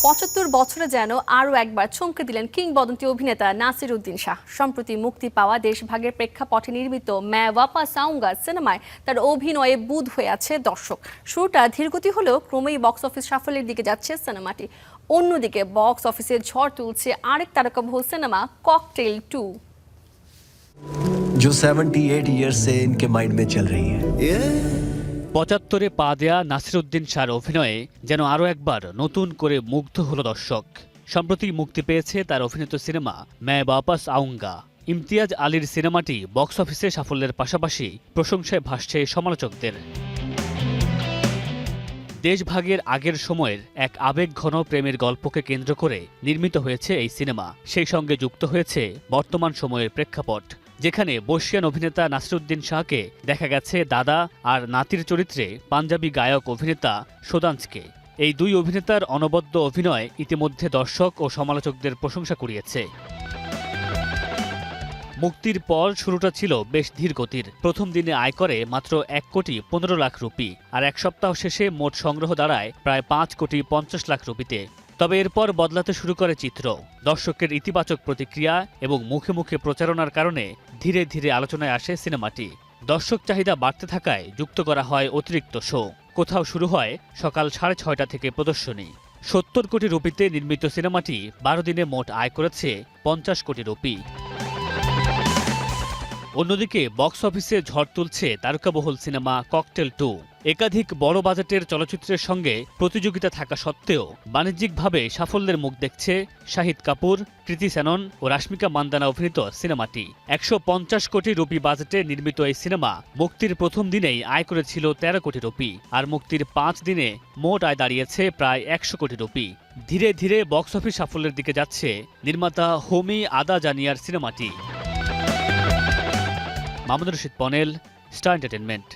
৭৫ বছরে যেন আরও একবার চমকে দিলেন কিংবদন্তি অভিনেতা নাসির উদ্দিন শাহ। সম্প্রতি মুক্তি পাওয়া দেশভাগের প্রেক্ষাপটে নির্মিত ম্যা ওয়াপাস আউঙ্গা সিনেমায় তার অভিনয়ে বুঁদ হয়ে আছে দর্শক। শুরুটা ধীরগতি হলেও ক্রমেই বক্স অফিস সাফল্যের দিকে যাচ্ছে সিনেমাটি। অন্যদিকে বক্স অফিসে ঝড় তুলছে আরেক তারকাবহুল সিনেমা ককটেল 2, जो 78 ईयर से इनके माइंड में चल रही है। ৭৫ পা দেয়া নাসিরুদ্দিন শাহর অভিনয়ে যেন আরও একবার নতুন করে মুগ্ধ হলো দর্শক। সম্প্রতি মুক্তি পেয়েছে তার অভিনীত সিনেমা ম্যা ওয়াপাস আউঙ্গা। ইমতিয়াজ আলীর সিনেমাটি বক্স অফিসে সাফল্যের পাশাপাশি প্রশংসায় ভাসছে সমালোচকদের। দেশভাগের আগের সময়ের এক আবেগঘন প্রেমের গল্পকে কেন্দ্র করে নির্মিত হয়েছে এই সিনেমা। সেই সঙ্গে যুক্ত হয়েছে বর্তমান সময়ের প্রেক্ষাপট, যেখানে বর্ষিয়ান অভিনেতা নাসিরুদ্দিন শাহকে দেখা গেছে দাদা আর নাতির চরিত্রে পাঞ্জাবি গায়ক অভিনেতা সোদাঞ্জকে। এই দুই অভিনেতার অনবদ্য অভিনয় ইতিমধ্যে দর্শক ও সমালোচকদের প্রশংসা কুড়িয়েছে। মুক্তির পর শুরুটা ছিল বেশ ধীরগতির। প্রথম দিনে আয় করে মাত্র ১,১৫,০০,০০০ রুপি, আর এক সপ্তাহ শেষে মোট সংগ্রহ দাঁড়ায় প্রায় ৫,৫০,০০,০০০ রুপিতে। তবে এরপর বদলাতে শুরু করে চিত্র। দর্শকের ইতিবাচক প্রতিক্রিয়া এবং মুখে মুখে প্রচারণার কারণে ধীরে ধীরে আলোচনায় আসে সিনেমাটি। দর্শক চাহিদা বাড়তে থাকায় যুক্ত করা হয় অতিরিক্ত শো। কোথাও শুরু হয় সকাল ৬:৩০ থেকে প্রদর্শনী। ৭০ কোটি রুপিতে নির্মিত সিনেমাটি ১২ দিনে মোট আয় করেছে ৫০ কোটি রুপি। অন্যদিকে বক্স অফিসে ঝড় তুলছে তারকাবহুল সিনেমা ককটেল 2। একাধিক বড় বাজেটের চলচ্চিত্রের সঙ্গে প্রতিযোগিতা থাকা সত্ত্বেও বাণিজ্যিকভাবে সাফল্যের মুখ দেখছে শাহিদ কাপুর, কৃতি সেনন ও রাশমিকা মান্দানা অভিনীত সিনেমাটি। ১৫০ কোটি রুপি বাজেটে নির্মিত এই সিনেমা মুক্তির প্রথম দিনেই আয় করেছিল ১৩ কোটি রুপি, আর মুক্তির ৫ দিনে মোট আয় দাঁড়িয়েছে প্রায় ১০০ কোটি রুপি। ধীরে ধীরে বক্স অফিস সাফল্যের দিকে যাচ্ছে নির্মাতা হোমি আদা জানিয়ার সিনেমাটি। মামুনুর রশিদ পনেল, স্টার এন্টারটেইনমেন্ট।